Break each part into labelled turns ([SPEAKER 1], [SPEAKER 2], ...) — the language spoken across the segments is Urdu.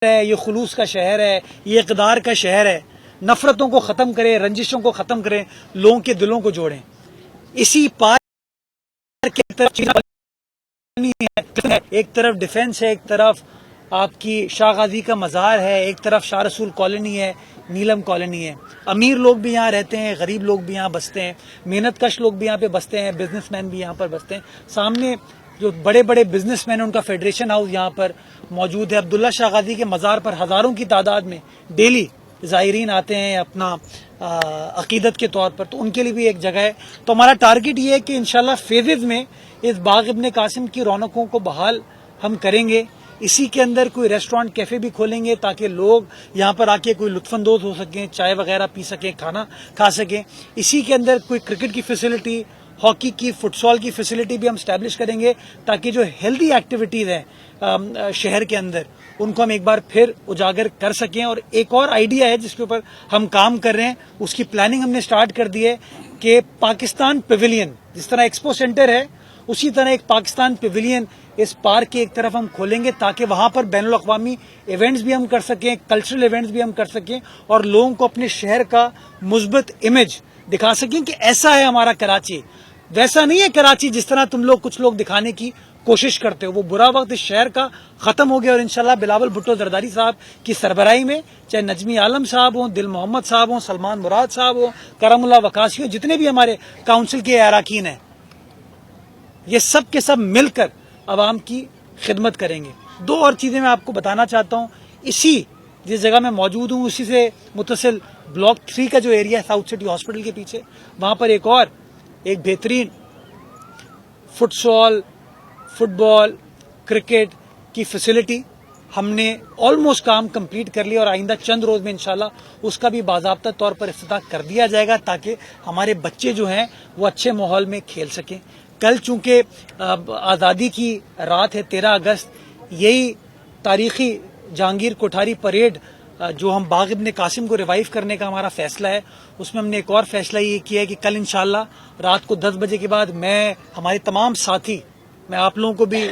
[SPEAKER 1] ہے، یہ خلوص کا شہر ہے، یہ اقدار کا شہر ہے. نفرتوں کو ختم کریں، رنجشوں کو ختم کریں، لوگوں کے دلوں کو جوڑیں. اسی پار کی طرف ایک طرف ڈیفنس ہے، ایک طرف آپ کی شاہ غازی کا مزار ہے، ایک طرف شاہ رسول کالونی ہے، نیلم کالونی ہے. امیر لوگ بھی یہاں رہتے ہیں، غریب لوگ بھی یہاں بستے ہیں، محنت کش لوگ بھی یہاں پہ بستے ہیں، بزنس مین بھی یہاں پر بستے ہیں. سامنے جو بڑے بڑے بزنس مین ہیں ان کا فیڈریشن ہاؤس یہاں پر موجود ہے. عبداللہ شاہ غازی کے مزار پر ہزاروں کی تعداد میں ڈیلی زائرین آتے ہیں اپنا عقیدت کے طور پر، تو ان کے لیے بھی ایک جگہ ہے. تو ہمارا ٹارگٹ یہ ہے کہ انشاءاللہ فیزز میں اس باغ ابن قاسم کی رونقوں کو بحال ہم کریں گے. اسی کے اندر کوئی ریسٹورانٹ کیفے بھی کھولیں گے تاکہ لوگ یہاں پر آ کے کوئی لطف اندوز ہو سکیں، چائے وغیرہ پی سکیں، کھانا کھا سکیں. اسی کے اندر کوئی کرکٹ کی فیسلٹی، ہاکی کی، فٹ سال کی فیسلٹی بھی ہم اسٹیبلش کریں گے تاکہ جو ہیلدی ایکٹیویٹیز ہیں شہر کے اندر ان کو ہم ایک بار پھر اجاگر کر سکیں. اور ایک اور آئیڈیا ہے جس کے اوپر ہم کام کر رہے ہیں، اس کی پلاننگ ہم نے سٹارٹ کر دی ہے کہ پاکستان پیویلین جس طرح ایکسپو سینٹر ہے اسی طرح ایک پاکستان پیویلین اس پارک کی ایک طرف ہم کھولیں گے تاکہ وہاں پر بین الاقوامی ایونٹس بھی ہم کر سکیں، کلچرل ایونٹس بھی ہم کر سکیں اور لوگوں کو اپنے شہر کا مثبت امیج دکھا سکیں کہ ایسا ہے ہمارا کراچی. ویسا نہیں ہے کراچی جس طرح تم لوگ کچھ لوگ دکھانے کی کوشش کرتے ہو. وہ برا وقت اس شہر کا ختم ہو گیا اور انشاءاللہ بلاول بھٹو زرداری صاحب کی سربراہی میں چاہے نجمی عالم صاحب ہوں، دل محمد صاحب ہوں، سلمان مراد صاحب ہوں، کرم اللہ وقاصی ہوں، جتنے بھی ہمارے کونسل کے اراکین ہیں، یہ سب کے سب مل کر عوام کی خدمت کریں گے. دو اور چیزیں میں آپ کو بتانا چاہتا ہوں. اسی جس جگہ میں موجود ہوں اسی سے متصل بلاک 3 کا جو ایریا ہے ساؤتھ سٹی ہاسپٹل کے پیچھے، وہاں پر ایک بہترین فٹ سال، فٹ بال، کرکٹ کی فیسلٹی ہم نے آلموسٹ کام کمپلیٹ کر لیا اور آئندہ چند روز میں انشاءاللہ اس کا بھی باضابطہ طور پر افتتاح کر دیا جائے گا تاکہ ہمارے بچے جو ہیں وہ اچھے ماحول میں کھیل سکیں. کل چونکہ آزادی کی رات ہے 13 اگست، یہی تاریخی جہانگیر کوٹھاری پریڈ جو ہم باغ ابن قاسم کو ریوائیو کرنے کا ہمارا فیصلہ ہے، اس میں ہم نے ایک اور فیصلہ یہ کیا ہے کہ کل انشاءاللہ رات کو 10 بجے کے بعد میں ہمارے تمام ساتھی، میں آپ لوگوں کو بھی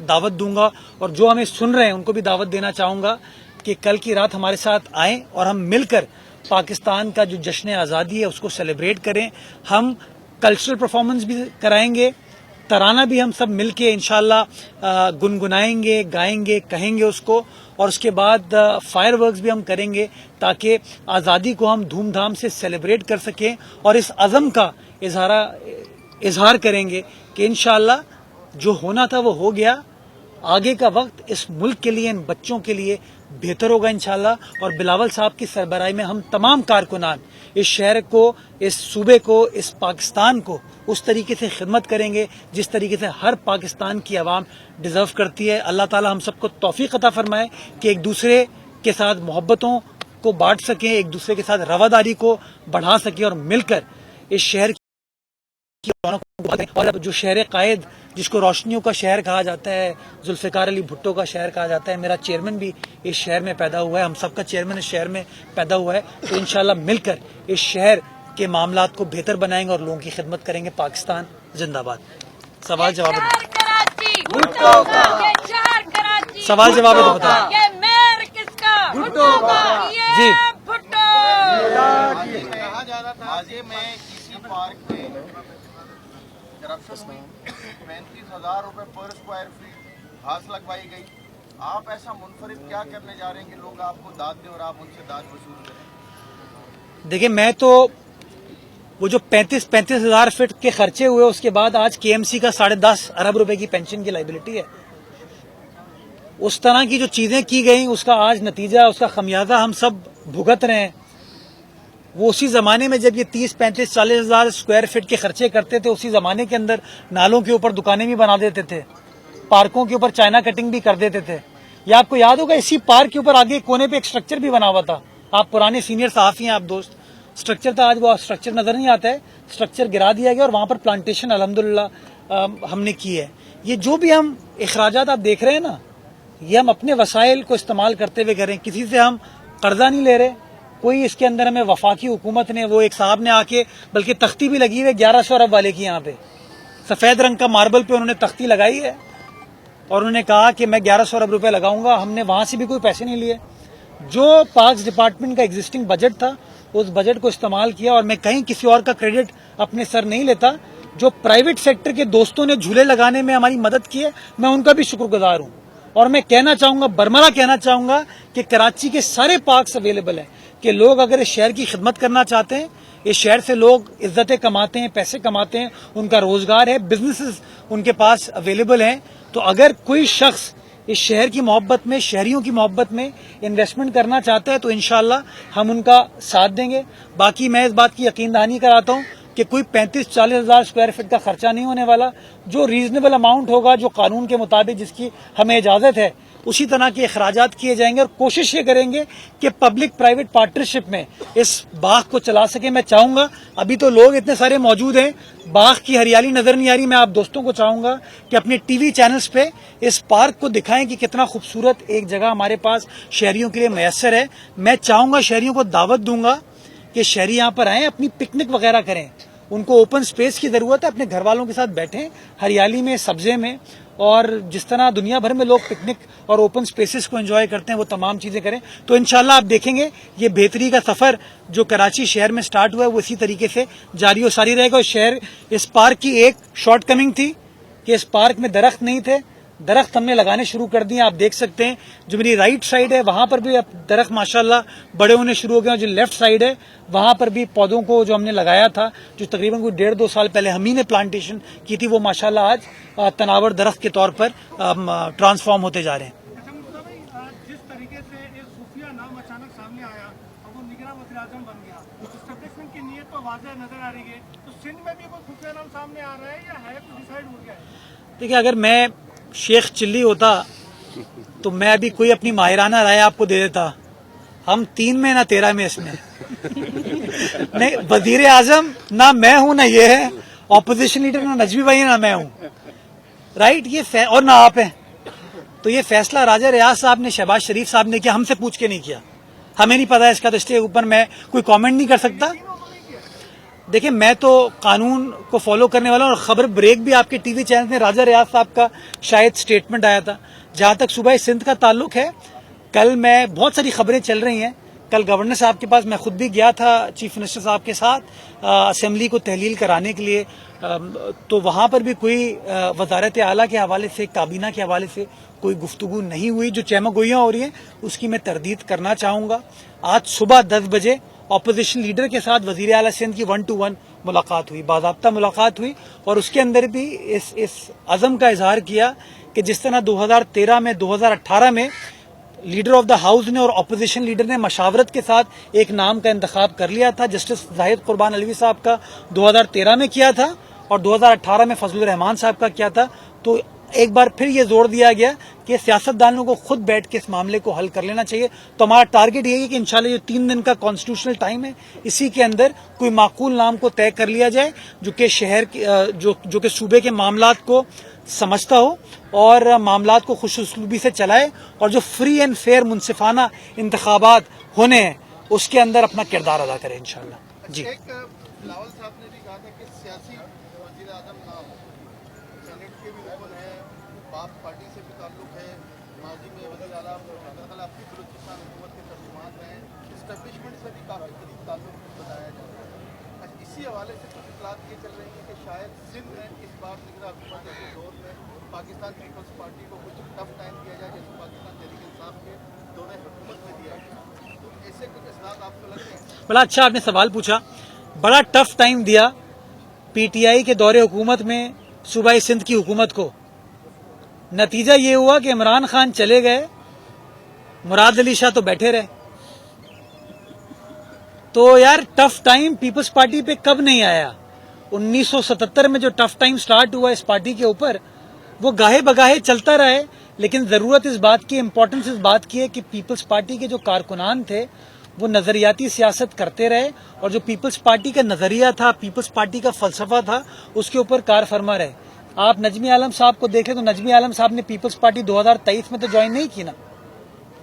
[SPEAKER 1] دعوت دوں گا اور جو ہمیں سن رہے ہیں ان کو بھی دعوت دینا چاہوں گا کہ کل کی رات ہمارے ساتھ آئیں اور ہم مل کر پاکستان کا جو جشن آزادی ہے اس کو سیلیبریٹ کریں. ہم کلچرل پرفارمنس بھی کرائیں گے، ترانہ بھی ہم سب مل کے انشاءاللہ گنگنائیں گے، گائیں گے، کہیں گے اس کو، اور اس کے بعد فائر ورکس بھی ہم کریں گے تاکہ آزادی کو ہم دھوم دھام سے سیلیبریٹ کر سکیں اور اس عزم کا اظہار کریں گے کہ انشاءاللہ جو ہونا تھا وہ ہو گیا. آگے کا وقت اس ملک کے لیے، ان بچوں کے لیے بہتر ہوگا انشاءاللہ. اور بلاول صاحب کی سربراہی میں ہم تمام کارکنان اس شہر کو، اس صوبے کو، اس پاکستان کو اس طریقے سے خدمت کریں گے جس طریقے سے ہر پاکستان کی عوام ڈیزرو کرتی ہے. اللہ تعالی ہم سب کو توفیق عطا فرمائے کہ ایک دوسرے کے ساتھ محبتوں کو بانٹ سکیں، ایک دوسرے کے ساتھ رواداری کو بڑھا سکیں اور مل کر اس شہر کی اور جو شہر قائد جس کو روشنیوں کا شہر کہا جاتا ہے، ذوالفقار علی بھٹو کا شہر کہا جاتا ہے. میرا چیئرمین بھی اس شہر میں پیدا ہوا ہے، ہم سب کا چیئرمین اس شہر میں پیدا ہوا ہے. تو انشاءاللہ مل کر اس شہر کے معاملات کو بہتر بنائیں گے اور لوگوں کی خدمت کریں گے. پاکستان زندہ باد. سوال جواب سوال جواب جی
[SPEAKER 2] پارک میں 35,000 روپے پر اسکوائر فٹ گھاس لگوائی گئی. آپ ایسا منفرد کیا کرنے جا رہے ہیں کہ لوگ آپ کو داد دیں اور آپ ان سے داد وصول کریں؟
[SPEAKER 1] دیکھیں، میں تو وہ جو 35,000 فٹ کے خرچے ہوئے اس کے بعد آج کے ایم سی کا 10.5 ارب روپے کی پینشن کی لائبلٹی ہے. اس طرح کی جو چیزیں کی گئیں اس کا آج نتیجہ، اس کا خمیازہ ہم سب بھگت رہے ہیں. وہ اسی زمانے میں جب یہ 30, 35, 40 ہزار اسکوائر فٹ کے خرچے کرتے تھے، اسی زمانے کے اندر نالوں کے اوپر دکانیں بھی بنا دیتے تھے، پارکوں کے اوپر چائنا کٹنگ بھی کر دیتے تھے. یا آپ کو یاد ہوگا اسی پارک کے اوپر آگے کونے پہ ایک سٹرکچر بھی بنا ہوا تھا. آپ پرانے سینئر صحافی ہیں، آپ دوست، سٹرکچر تھا، آج وہ سٹرکچر نظر نہیں آتا ہے. سٹرکچر گرا دیا گیا اور وہاں پر پلانٹیشن الحمدللہ ہم نے کی ہے. یہ جو بھی ہم اخراجات آپ دیکھ رہے ہیں نا، یہ ہم اپنے وسائل کو استعمال کرتے ہوئے کریں. کسی سے ہم قرضہ نہیں لے رہے، کوئی اس کے اندر ہمیں وفاقی حکومت نے، وہ ایک صاحب نے آ کے، بلکہ تختی بھی لگی ہوئی 1100 ارب والے کی، یہاں پہ سفید رنگ کا ماربل پہ انہوں نے تختی لگائی ہے. اور انہوں نے کہا کہ میں 1100 ارب روپے لگاؤں گا. ہم نے وہاں سے بھی کوئی پیسے نہیں لیے. جو پارکس ڈپارٹمنٹ کا ایگزسٹنگ بجٹ تھا اس بجٹ کو استعمال کیا, اور میں کہیں کسی اور کا کریڈٹ اپنے سر نہیں لیتا. جو پرائیویٹ سیکٹر کے دوستوں نے جھولے لگانے میں ہماری مدد کی ہے, میں ان کا بھی شکر گزار ہوں. اور میں کہنا چاہوں گا, برملا کہنا چاہوں گا کہ کراچی کے سارے پارکس اویلیبل ہیں کہ لوگ اگر اس شہر کی خدمت کرنا چاہتے ہیں, اس شہر سے لوگ عزتیں کماتے ہیں, پیسے کماتے ہیں, ان کا روزگار ہے, بزنسز ان کے پاس اویلیبل ہیں. تو اگر کوئی شخص اس شہر کی محبت میں, شہریوں کی محبت میں انویسٹمنٹ کرنا چاہتا ہے تو انشاءاللہ ہم ان کا ساتھ دیں گے. باقی میں اس بات کی یقین دہانی کراتا ہوں کہ کوئی 35-40 ہزار اسکوائر فٹ کا خرچہ نہیں ہونے والا. جو ریزنیبل اماؤنٹ ہوگا, جو قانون کے مطابق جس کی ہمیں اجازت ہے, اسی طرح کے اخراجات کیے جائیں گے. اور کوشش یہ کریں گے کہ پبلک پرائیویٹ پارٹنرشپ میں اس باغ کو چلا سکیں. میں چاہوں گا, ابھی تو لوگ اتنے سارے موجود ہیں, باغ کی ہریالی نظر نہیں آ رہی. میں آپ دوستوں کو چاہوں گا کہ اپنے ٹی وی چینلز پہ اس پارک کو دکھائیں کہ کتنا خوبصورت ایک جگہ ہمارے پاس شہریوں کے لیے میسر ہے. میں چاہوں گا, شہریوں کو دعوت دوں گا کہ شہری یہاں پر آئیں, اپنی پکنک وغیرہ کریں. ان کو اوپن سپیس کی ضرورت ہے, اپنے گھر والوں کے ساتھ بیٹھیں ہریالی میں, سبزے میں. اور جس طرح دنیا بھر میں لوگ پکنک اور اوپن سپیسز کو انجوائے کرتے ہیں, وہ تمام چیزیں کریں. تو انشاءاللہ آپ دیکھیں گے یہ بہتری کا سفر جو کراچی شہر میں سٹارٹ ہوا ہے وہ اسی طریقے سے جاری و ساری رہے گا. اور شہر, اس پارک کی ایک شارٹ کمنگ تھی کہ اس پارک میں درخت نہیں تھے, درخت ہم نے لگانے شروع کر دیے. آپ دیکھ سکتے ہیں جو میری رائٹ سائڈ ہے وہاں پر بھی اب درخت ماشاءاللہ بڑے ہونے شروع ہو گئے. اور جو لیفٹ سائڈ ہے وہاں پر بھی پودوں کو جو ہم نے لگایا تھا, جو تقریباً کوئی 1.5-2 سال پہلے ہم ہی نے پلانٹیشن کی تھی, وہ ماشاءاللہ آج تناور درخت کے طور پر ٹرانسفارم ہوتے جا رہے ہیں.
[SPEAKER 3] جس طریقے سے ایک خفیہ نام اچانک سامنے آیا اور وہ نگراں وزیر اعظم بن گیا, اسٹیبلشمنٹ کی نیت تو واضح نظر آ رہی ہے. تو سندھ میں بھی کوئی خفیہ نام سامنے آ رہا ہے یا ہے کچھ ڈیسائیڈ ہو گیا ہے؟
[SPEAKER 1] دیکھیے, اگر میں شیخ چلی ہوتا تو میں ابھی کوئی اپنی ماہرانہ رائے آپ کو دے دیتا. ہم 3 میں نہ 13 میں اس میں نہیں. وزیر اعظم نہ میں ہوں, نہ یہ ہے اپوزیشن لیڈر, نہ نجمی بھائی نہ میں ہوں, رائٹ. یہ اور نہ آپ ہیں. تو یہ فیصلہ راجہ ریاض صاحب نے, شہباز شریف صاحب نے کیا, ہم سے پوچھ کے نہیں کیا. ہمیں نہیں پتا اس کا, تو اس کے اوپر میں کوئی کامنٹ نہیں کر سکتا. دیکھیں, میں تو قانون کو فالو کرنے والا ہوں. اور خبر بریک بھی آپ کے ٹی وی چینل میں راجہ ریاض صاحب کا شاید سٹیٹمنٹ آیا تھا. جہاں تک صوبہ سندھ کا تعلق ہے, کل میں بہت ساری خبریں چل رہی ہیں. کل گورنر صاحب کے پاس میں خود بھی گیا تھا چیف منسٹر صاحب کے ساتھ اسمبلی کو تحلیل کرانے کے لیے. تو وہاں پر بھی کوئی وزارت اعلیٰ کے حوالے سے, کابینہ کے حوالے سے کوئی گفتگو نہیں ہوئی. جو چہمہ گوئیاں ہو رہی ہیں اس کی میں تردید کرنا چاہوں گا. آج صبح 10 بجے اپوزیشن لیڈر کے ساتھ وزیر اعلیٰ سندھ کی 1-to-1 ملاقات ہوئی, باضابطہ ملاقات ہوئی. اور اس کے اندر بھی اس عزم کا اظہار کیا کہ جس طرح 2013 میں, 2018 میں لیڈر آف دا ہاؤس نے اور اپوزیشن لیڈر نے مشاورت کے ساتھ ایک نام کا انتخاب کر لیا تھا. جسٹس زاہد قربان علوی صاحب کا 2013 میں کیا تھا اور 2018 میں فضل الرحمان صاحب کا کیا تھا. تو ایک بار پھر یہ زور دیا گیا کہ سیاستدانوں کو خود بیٹھ کے اس معاملے کو حل کر لینا چاہیے. تو ہمارا ٹارگٹ یہ ہے کہ انشاءاللہ یہ 3 دن کا کانسٹیٹیوشنل ٹائم ہے, اسی کے اندر کوئی معقول نام کو طے کر لیا جائے جو کہ شہر جو کہ صوبے کے معاملات کو سمجھتا ہو اور معاملات کو خوش اسلوبی سے چلائے, اور جو فری اینڈ فیئر منصفانہ انتخابات ہونے ہیں اس کے اندر اپنا کردار ادا کرے انشاءاللہ. جی,
[SPEAKER 2] ایک بلاول صاحب نے بھی کہا تھا کہ سیاسی وزیر اعظم نہ ہو, سینٹ کے بھی رکن ہے, باپ پارٹی سے بھی تعلق ہے, ماضی میں وزیر اعلیٰ آپ کی بلوچستان حکومت کے ترجمان رہے ہیں, اسٹیبلشمنٹ سے بھی کافی قریب تعلق بتایا جاتا ہے. اسی حوالے سے کچھ اطلاعات یہ چل رہی ہیں کہ شاید سندھ میں اس بار نگراں حکومت کے دور میں پاکستان پیپلز پارٹی کو کچھ ٹف ٹائم دیا جائے جیسے پاکستان تحریک انصاف کے دور حکومت میں دیا گیا. تو ایسے کچھ اثرات آپ کو لگتے ہیں؟
[SPEAKER 1] بڑا اچھا آپ نے سوال پوچھا. بڑا ٹف ٹائم دیا پی ٹی آئی کے دور حکومت میں صوبہ سندھ کی حکومت کو. نتیجہ یہ ہوا کہ عمران خان چلے گئے, مراد علی شاہ تو بیٹھے رہے. تو یار ٹف ٹائم پیپلز پارٹی پہ کب نہیں آیا؟ 1977 میں جو ٹف ٹائم سٹارٹ ہوا اس پارٹی کے اوپر, وہ گاہے بگاہے چلتا رہے. لیکن ضرورت اس بات کی, امپورٹنس اس بات کی ہے کہ پیپلز پارٹی کے جو کارکنان تھے وہ نظریاتی سیاست کرتے رہے, اور جو پیپلز پارٹی کا نظریہ تھا, پیپلز پارٹی کا فلسفہ تھا, اس کے اوپر کار فرما رہے. آپ نجمی عالم صاحب کو دیکھیں تو نجمی عالم صاحب نے پیپلز پارٹی 2023 میں تو جوائن نہیں کی نا.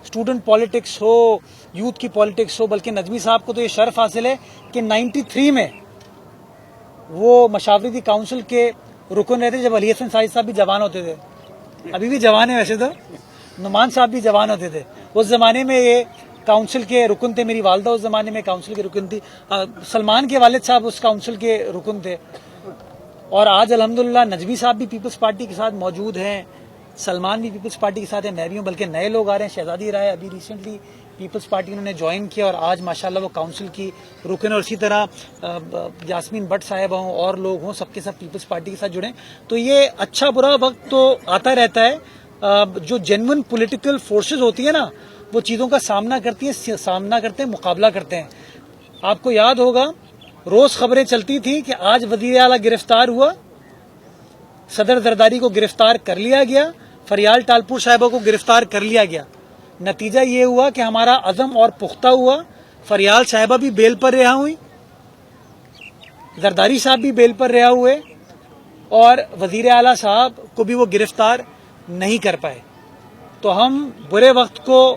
[SPEAKER 1] اسٹوڈنٹ پالیٹکس ہو, یوتھ کی پالیٹکس ہو, بلکہ نجمی صاحب کو تو یہ شرف حاصل ہے کہ 93 میں وہ مشاورتی کونسل کے رکن رہتے جب علی حسن ساجد صاحب بھی جوان ہوتے تھے. ابھی بھی جوان ہے ویسے تو, نعمان صاحب بھی جوان ہوتے تھے اس زمانے میں, یہ کاؤنسل کے رکن تھے, میری والدہ اس زمانے میں کاؤنسل کے رکن تھی, سلمان کے والد صاحب اس کاؤنسل کے رکن تھے, اور آج الحمدللہ نجمی صاحب بھی پیپلز پارٹی کے ساتھ موجود ہیں, سلمان بھی پیپلز پارٹی کے ساتھ ہیں, میں بھی ہوں, بلکہ نئے لوگ آ رہے ہیں. شہزادی رائے ابھی ریسنٹلی پیپلز پارٹی انہوں نے جوائن کیا اور آج ماشاءاللہ وہ کاؤنسل کی رکن, اور اسی طرح یاسمین بٹ صاحبہ ہوں اور لوگ ہوں, سب کے ساتھ پیپلز پارٹی کے ساتھ جڑیں. تو یہ اچھا برا وقت تو آتا رہتا ہے, جو جینون پولیٹیکل فورسز ہوتی ہیں نا وہ چیزوں کا سامنا کرتی ہیں, مقابلہ کرتے ہیں. آپ کو یاد ہوگا روز خبریں چلتی تھیں کہ آج وزیر اعلیٰ گرفتار ہوا, صدر زرداری کو گرفتار کر لیا گیا, فریال ٹالپور صاحبہ کو گرفتار کر لیا گیا. نتیجہ یہ ہوا کہ ہمارا عزم اور پختہ ہوا, فریال صاحبہ بھی بیل پر رہا ہوئی, زرداری صاحب بھی بیل پر رہا ہوئے, اور وزیر اعلیٰ صاحب کو بھی وہ گرفتار نہیں کر پائے. تو ہم برے وقت کو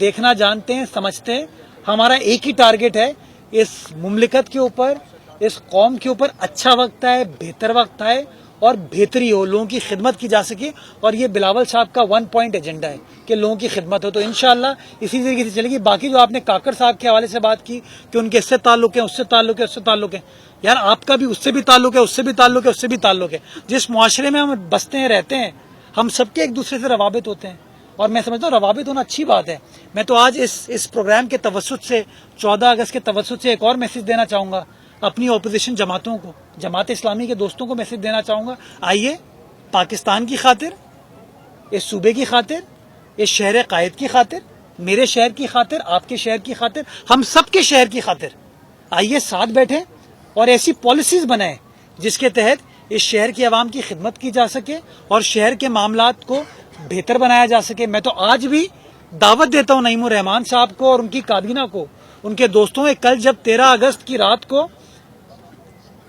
[SPEAKER 1] دیکھنا جانتے ہیں, سمجھتے ہیں. ہمارا ایک ہی ٹارگٹ ہے, اس مملکت کے اوپر, اس قوم کے اوپر اچھا وقت آئے, بہتر وقت آئے اور بہتری ہو, لوگوں کی خدمت کی جا سکے. اور یہ بلاول صاحب کا 1 پوائنٹ ایجنڈا ہے کہ لوگوں کی خدمت ہو. تو انشاءاللہ اسی طریقے سے چلے گی. باقی جو آپ نے کاکڑ صاحب کے حوالے سے بات کی کہ ان کے اس سے تعلق ہے, اس سے تعلق ہے, اس سے تعلق ہے, یار آپ کا بھی اس سے بھی تعلق ہے, اس سے بھی تعلق ہے, اس سے بھی تعلق ہے. جس معاشرے میں ہم بستے ہیں, رہتے ہیں, ہم سب کے ایک دوسرے سے روابط ہوتے ہیں, اور میں سمجھتا ہوں روابط ہونا اچھی بات ہے. میں تو آج اس پروگرام کے توسط سے, 14 اگست کے توسط سے ایک اور میسج دینا چاہوں گا اپنی اپوزیشن جماعتوں کو, جماعت اسلامی کے دوستوں کو میسج دینا چاہوں گا. آئیے پاکستان کی خاطر, اس صوبے کی خاطر, اس شہر قائد کی خاطر, میرے شہر کی خاطر, آپ کے شہر کی خاطر, ہم سب کے شہر کی خاطر آئیے ساتھ بیٹھیں اور ایسی پالیسیز بنائیں جس کے تحت اس شہر کی عوام کی خدمت کی جا سکے اور شہر کے معاملات کو بہتر بنایا جا سکے. میں تو آج بھی دعوت دیتا ہوں نعیم الرحمان صاحب کو اور ان کی کابینہ کو, ان کے دوستوں کو, کل جب 13 اگست کی رات کو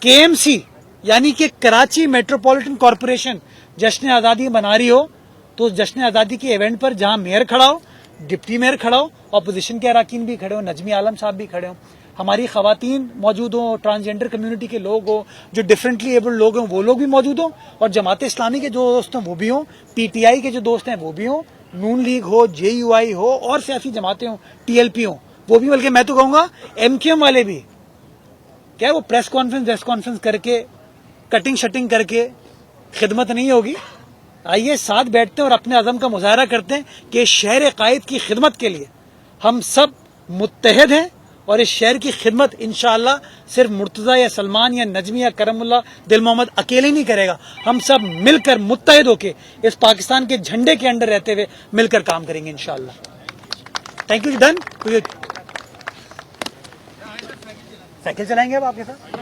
[SPEAKER 1] KMC یعنی کہ کراچی میٹروپولیٹن کارپوریشن جشن آزادی منا رہی ہو, تو جشن آزادی کے ایونٹ پر جہاں میئر کھڑا ہو, ڈپٹی میئر کھڑا ہو, اپوزیشن کے اراکین بھی کھڑے ہوں, نجمی عالم صاحب بھی کھڑے ہوں, ہماری خواتین موجود ہوں, ٹرانسجینڈر کمیونٹی کے لوگ ہوں, جو ڈفرینٹلی ایبلڈ لوگ ہوں وہ لوگ بھی موجود ہوں, اور جماعت اسلامی کے جو دوست ہیں وہ بھی ہوں, PTI کے جو دوست ہیں وہ بھی ہوں, نون لیگ ہو, JUI ہو, اور سیاسی جماعتیں ہوں, TLP ہوں وہ بھی, بلکہ میں تو کہوں گا MQM والے بھی. کیا وہ پریس کانفرنس کر کے کٹنگ شٹنگ کر کے خدمت نہیں ہوگی. آئیے ساتھ بیٹھتے ہیں اور اپنے عزم کا مظاہرہ کرتے ہیں کہ شہر قائد کی خدمت کے لیے ہم سب متحد ہیں, اور اس شہر کی خدمت انشاءاللہ صرف مرتضیٰ یا سلمان یا نجمی یا کرم اللہ دل محمد اکیلے نہیں کرے گا, ہم سب مل کر متحد ہو کے اس پاکستان کے جھنڈے کے انڈر رہتے ہوئے مل کر کام کریں گے انشاءاللہ. Thank you. ڈن. سائیکل چلائیں گے اب آپ کے ساتھ.